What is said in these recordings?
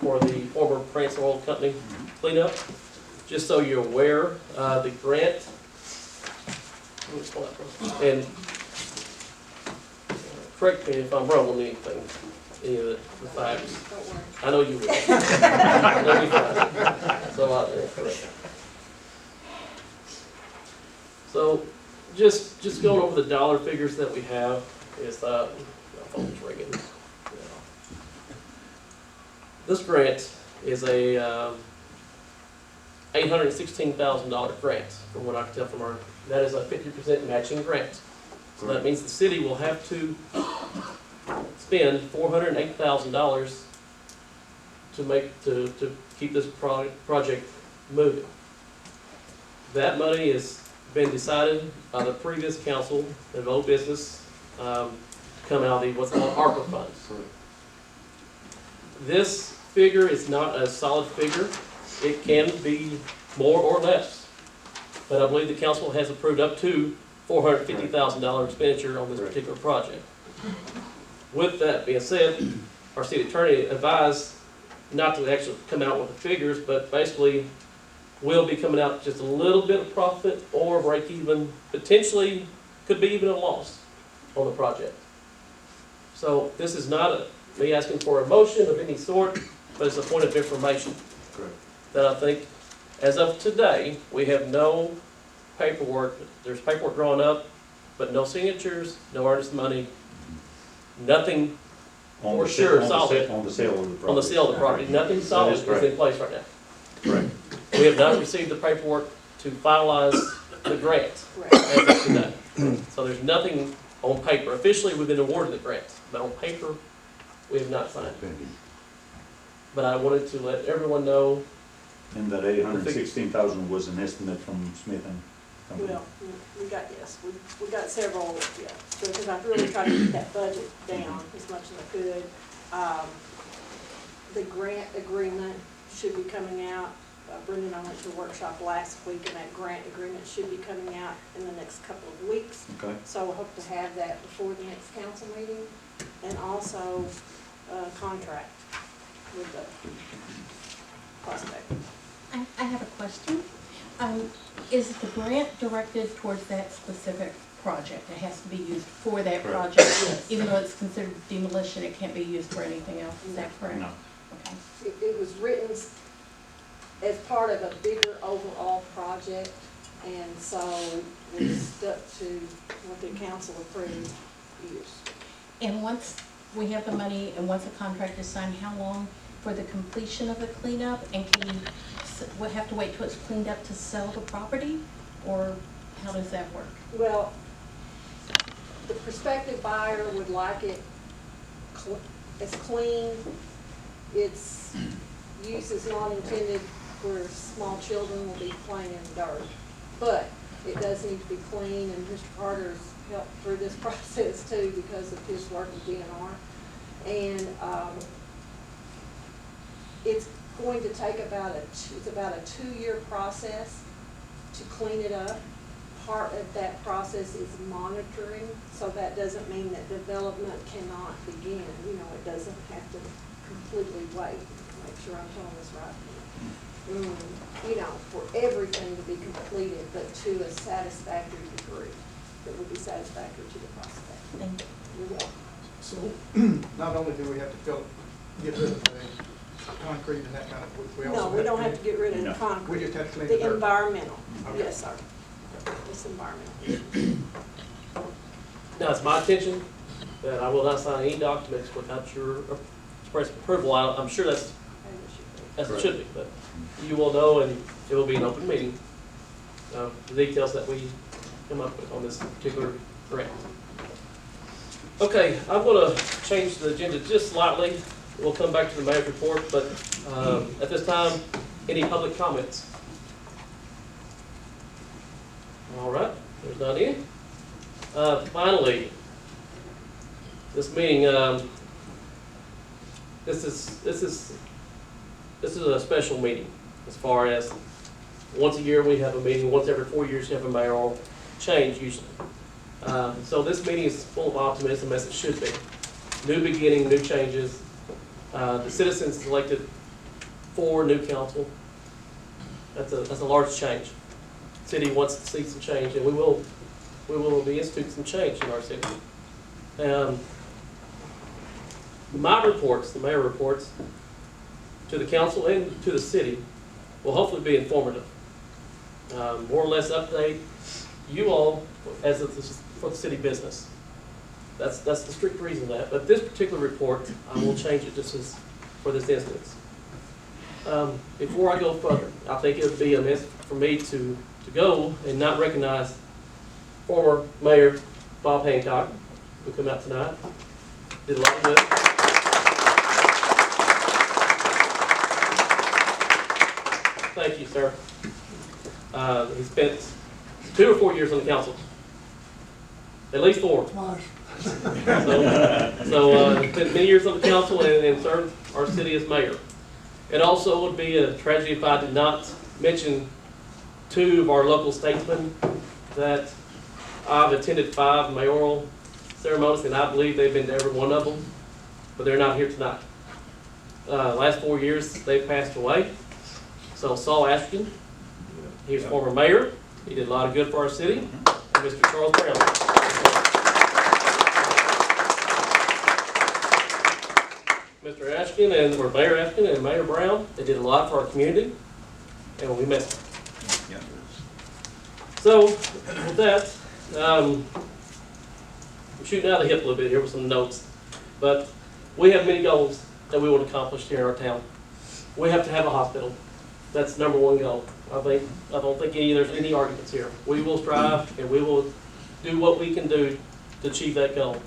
for the former France Oil Company cleanup. Just so you're aware, the grant, let me just pull that first. And correct me if I'm wrong on anything, any of the facts. Don't worry. I know you will. Let me find it. So out there, correct. So just going over the dollar figures that we have is, my phone's ringing. This grant is a $816,000 grant, from what I can tell from our, that is a 50% matching grant. So that means the city will have to spend $408,000 to keep this project moving. That money has been decided by the previous council of old business, come out of the what's called ARPA funds. This figure is not a solid figure. It can be more or less, but I believe the council has approved up to $450,000 expenditure on this particular project. With that being said, our city attorney advised not to actually come out with the figures, but basically will be coming out just a little bit of profit or break even, potentially could be even a loss on the project. So this is not me asking for a motion of any sort, but it's a point of information. Correct. That I think, as of today, we have no paperwork. There's paperwork drawn up, but no signatures, no earnest money, nothing for sure solid On the sale of the property. on the sale of the property. Nothing solid is correct. in place right now. Correct. We have not received the paperwork to finalize the grant Correct. as of today. So there's nothing on paper. Officially, we've been awarded the grant, but on paper, we have not signed. But I wanted to let everyone know. And that 816,000 was an estimate from Smith and Company. Well, we got, yes, we got several, yeah, because I've really tried to keep that budget down as much as I could. The grant agreement should be coming out. Brenda and I went to a workshop last week, and that grant agreement should be coming out in the next couple of weeks. Okay. So I hope to have that before the next council meeting, and also a contract with the prospect. I have a question. Is the grant directed towards that specific project? It has to be used for that Correct. project? Even though it's considered demolition, it can't be used for anything else, is that correct? No. Okay. It was written as part of a bigger overall project, and so we stuck to what the council approved use. And once we have the money and once the contract is signed, how long for the completion of the cleanup? And can you, we'll have to wait till it's cleaned up to sell the property? Or how does that work? Well, the prospective buyer would like it as clean. Its use is not intended where small children will be playing in the dirt. But it does need to be clean, and Mr. Carter's helped through this process too because of his work with DNR. And it's going to take about a 2-year process to clean it up. Part of that process is monitoring, so that doesn't mean that development cannot begin. You know, it doesn't have to completely wait. Make sure I'm telling this right. You know, for everything to be completed, but to a satisfactory degree that would be satisfactory to the prospect. Thank you. You're welcome. So, not only do we have to get rid of the concrete and that kind of, we also No, we don't have to get rid of the No. We concrete. just have to clean the The dirt. environmental, Okay. yes, sir. It's environmental. Now, it's my intention that I will not sign any documents without your express approval. I'm sure that's as it should be, but you will know, and it will be an open meeting, the details that we come up with on this particular grant. Okay, I'm going to change the agenda just slightly. We'll come back to the mayor's report, but at this time, any public comments? All right, there's not any. Finally, this meeting, this is a special meeting as far as once a year we have a meeting, once every 4 years you have a mayoral change usually. So this meeting is full of optimism as it should be. New beginning, new changes. The citizens elected 4 new council. That's a large change. City wants to see some change, and we will be instituting some change in our city. My reports, the mayor reports, to the council and to the city will hopefully be informative. More or less update you all as for the city business. That's the strict reason of that. But this particular report, I will change it just as for this instance. Before I go further, I think it would be amiss for me to go and not recognize former Mayor Bob Hancock, who come out tonight. Did a lot of good. Thank you, sir. He spent 2 or 4 years on the council. At least 4. So spent many years on the council and served our city as mayor. It also would be a tragedy if I did not mention 2 of our local statesmen that I've attended 5 mayoral ceremonies, and I believe they've been to every one of them, but they're not here tonight. Last 4 years, they've passed away. So Saul Ashton, he was former mayor. He did a lot of good for our city. And Mr. Charles Brown. Mr. Ashton or Mayor Ashton and Mayor Brown, they did a lot for our community, and we missed them. So with that, I'm shooting out of the hip a little bit here with some notes, but we have many goals that we want to accomplish here in our town. We have to have a hospital. That's the #1 goal. I don't think there's any arguments here. We will strive and we will do what we can do to achieve that goal.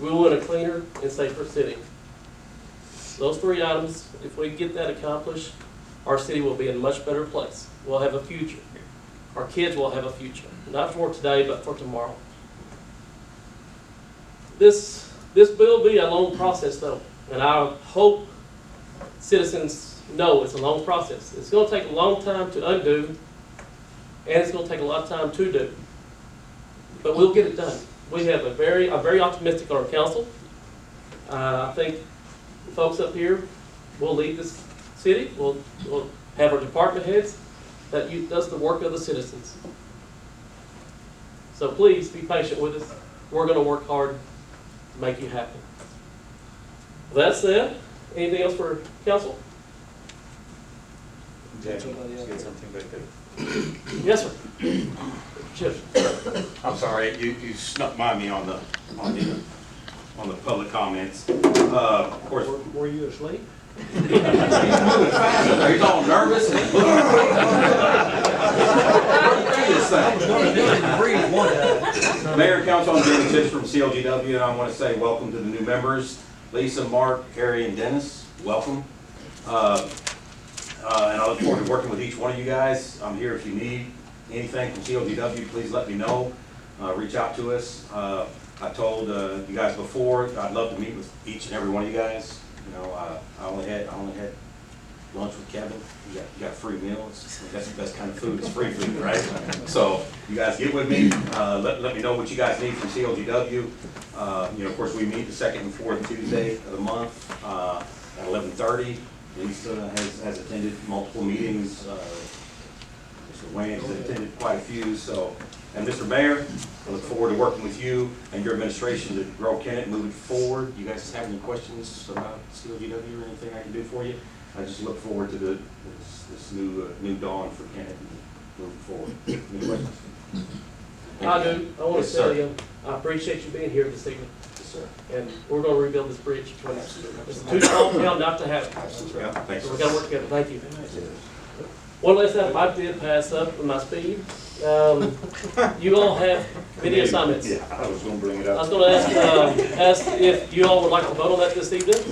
We want a cleaner and safer city. Those 3 items, if we get that accomplished, our city will be in a much better place. We'll have a future. Our kids will have a future. Not for today, but for tomorrow. This bill will be a long process though, and I hope citizens know it's a long process. It's going to take a long time to undo, and it's going to take a lot of time to do. But we'll get it done. I'm very optimistic on our council. I think the folks up here will lead this city. We'll have our department heads that does the work of the citizens. So please be patient with us. We're going to work hard to make you happy. With that said, anything else for council? Jackie, let's get something back there. Yes, sir. Chip. I'm sorry, you snuck by me on the public comments. Of course, Were you asleep? he's moving fast. He's all nervous. Mayor, Council, I'm David Tisch from CLGW, and I want to say welcome to the new members, Lisa, Mark, Harry, and Dennis. Welcome. And I look forward to working with each one of you guys. I'm here if you need anything from CLGW, please let me know. Reach out to us. I told you guys before, I'd love to meet with each and every one of you guys. You know, I only had lunch with Kevin. You got free meals. That's the best kind of food. It's free food, right? So you guys get with me. Let me know what you guys need from CLGW. You know, of course, we meet the 2nd and 4th Tuesday of the month at 11:30. Lisa has attended multiple meetings. Mr. Wayne has attended quite a few. So, and Mr. Mayor, I look forward to working with you and your administration to grow Kennett moving forward. You guys have any questions about CLGW or anything I can do for you? I just look forward to this new dawn for Kennett moving forward. Any questions? I do. I want Yes, to sir. tell you, I appreciate you being here this evening. Yes, sir. And we're going to rebuild this bridge between us. It's too small now not to have it. Yeah, thanks. So we got to work together. Thank you. One last item I did pass up with my speed. You all have committee assignments. Yeah, I was gonna bring it I was up. going to ask if you all would like to vote on that this evening.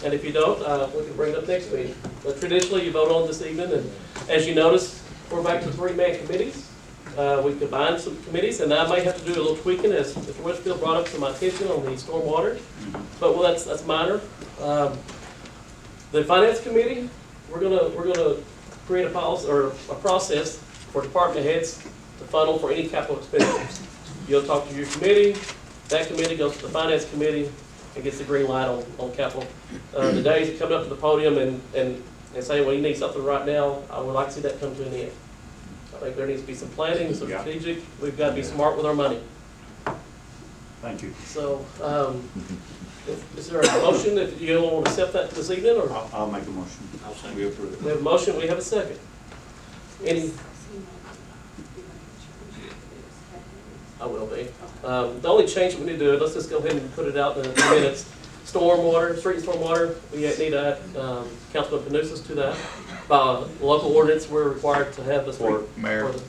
And if you don't, we can bring it up next week. But traditionally, you vote on this evening. And as you notice, we're back to 3-man committees. We combined some committees, and I may have to do a little tweaking as Mr. Westfield brought up to my attention on the stormwater. But well, that's minor. The finance committee, we're gonna create a policy or a process for department heads to funnel for any capital expenditures. You'll talk to your committee. That committee goes to the finance committee and gets the green light on capital. The days of coming up to the podium and and say, well, you need something right now, I would like to see that come to an end. I think there needs to be some planning, some Yeah. strategic, we've got to be smart with our money. Thank you. So, is there a motion that you all want to accept that this evening, or? I'll make a motion. I'll say. We approve We it. have a motion, we have a second. Any, I will be. The only change that we need to do, let's just go ahead and put it out in the minutes. Stormwater, street and stormwater, we need to add, Councilman Panousis to that. By local ordinance, we're required to have the street. Mayor, for the-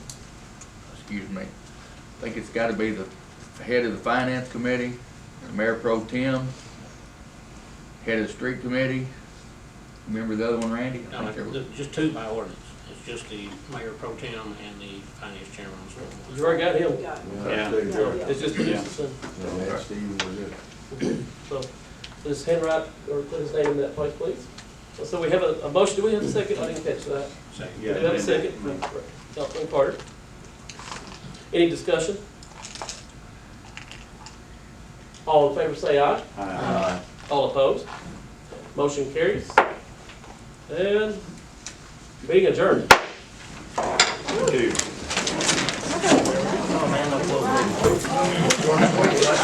excuse me, I think it's gotta be the head of the finance committee, the mayor pro tem, head of the street committee. Remember the other one, Randy? I No, think there was- just two by ordinance. It's just the mayor pro tem and the finance chairman. You already got him. Got it. Yeah. So it's just Panousis and, so, does handwrite or put his name in that place, please? So we have a motion, do we have a second? I didn't catch that. Second. We do have a second from Councilman Carter. Any discussion? All in favor say aye. Aye. All opposed? Motion carries. And being adjourned. Thank you.